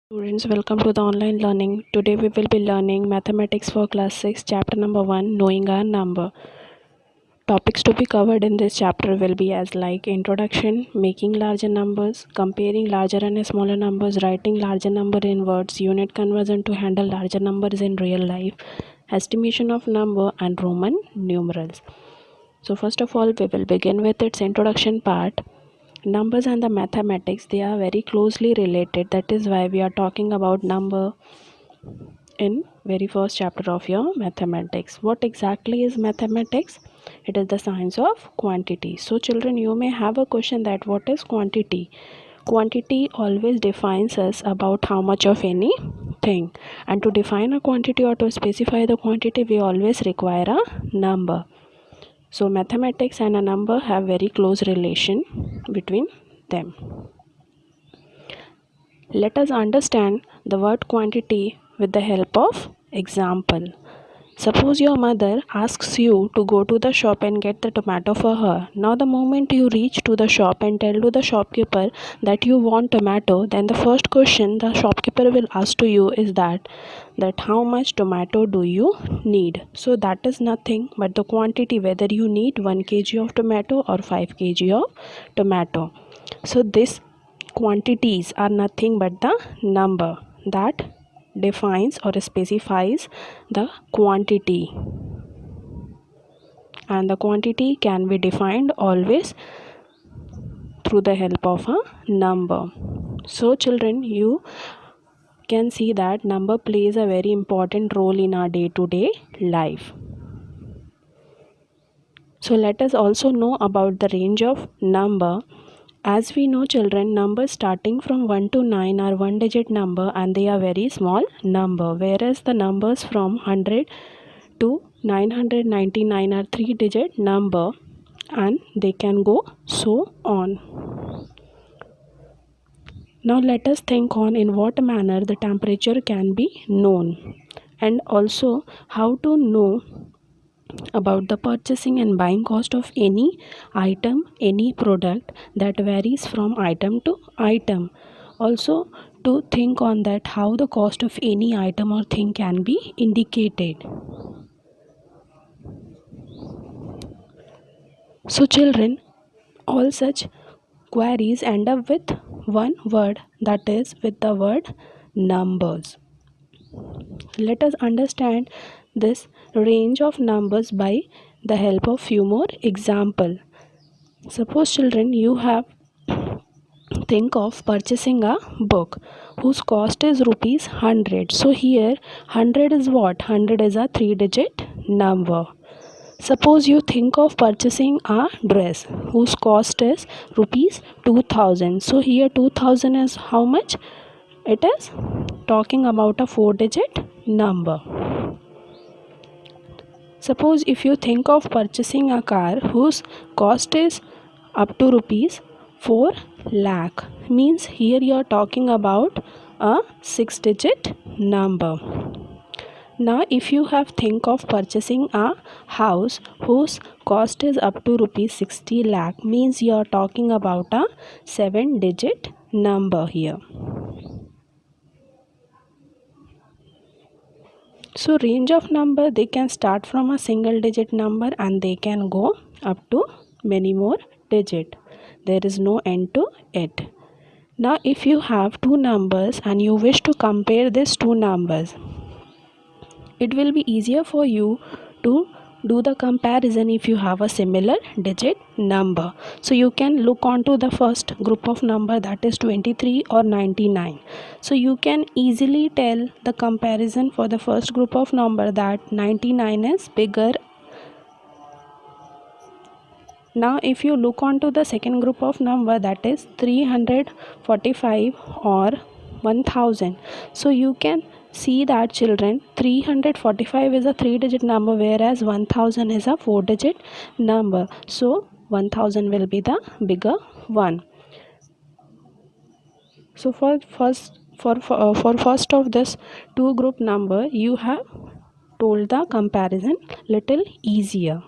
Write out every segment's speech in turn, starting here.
Students, welcome to the online learning. Today we will be learning mathematics for class 6, chapter number 1, knowing a number. Topics to be covered in this chapter will be as like introduction, making larger numbers, comparing larger and smaller numbers, writing larger number in words, unit conversion to handle larger numbers in real life, estimation of number and Roman numerals. So first of all, we will begin with its introduction part. Numbers and the mathematics, they are very closely related. That is why we are talking about number in very first chapter of your mathematics. What exactly is mathematics? It is the science of quantity. So children, you may have a question that what is quantity? Quantity always defines us about how much of anything, and to define a quantity or to specify the quantity we always require a number. So mathematics and a number have very close relation between them. Let us understand the word quantity with the help of example. Suppose your mother asks you to go to the shop and get the tomato for her. Now the moment you reach to the shop and tell to the shopkeeper that you want tomato, then the first question the shopkeeper will ask to you is that how much tomato do you need? So that is nothing but the quantity, whether you need 1 kg of tomato or 5 kg of tomato. So this quantities are nothing but the number that defines or specifies the quantity, and the quantity can be defined always through the help of a number. So children, you can see that number plays a very important role in our day-to-day life. So let us also know about the range of number. As we know children, numbers starting from 1 to 9 are one digit number and they are very small number, whereas the numbers from 100 to 999 are 3 digit number, and they can go so on. Now let us think on in what manner the temperature can be known, and also how to know about the purchasing and buying cost of any item, any product that varies from item to item. Also to think on that how the cost of any item or thing can be indicated. So children, all such queries end up with one word, that is with the word numbers. Let us understand this range of numbers by the help of few more example. Suppose children, you have think of purchasing a book whose cost is rupees 100. So here 100 is what? 100 is a 3 digit number. Suppose you think of purchasing a dress whose cost is rupees 2000. So here 2000 is how much? It is talking about a 4 digit number. Suppose if you think of purchasing a car whose cost is up to rupees 4 lakh, means here you are talking about a 6 digit number. Now if you have think of purchasing a house whose cost is up to rupees 60 lakh, means you are talking about a 7 digit number here. So range of number, they can start from a single digit number and they can go up to many more digit. There is no end to it. Now if you have two numbers and you wish to compare these two numbers, it will be easier for you to do the comparison if you have a similar digit number. So you can look on to the first group of number, that is 23 or 99. So you can easily tell the comparison for the first group of number that 99 is bigger. Now if you look on to the second group of number, that is 345 or 1000. So you can see that children, 345 is a 3 digit number, whereas 1000 is a 4 digit number. So 1000 will be the bigger one. So for first of this two group number, you have told the comparison little easier.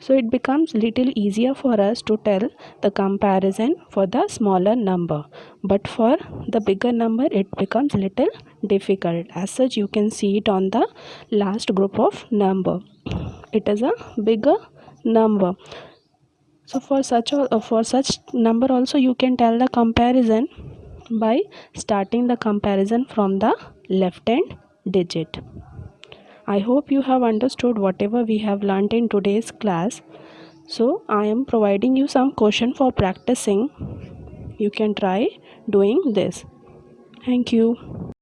So it becomes little easier for us to tell the comparison for the smaller number, but for the bigger number it becomes little difficult. As such, you can see it on the last group of number. It is a bigger number. So for such number also you can tell the comparison by starting the comparison from the left hand digit. I hope you have understood whatever we have learnt in today's class. So I am providing you some question for practicing. You can try doing this. Thank you.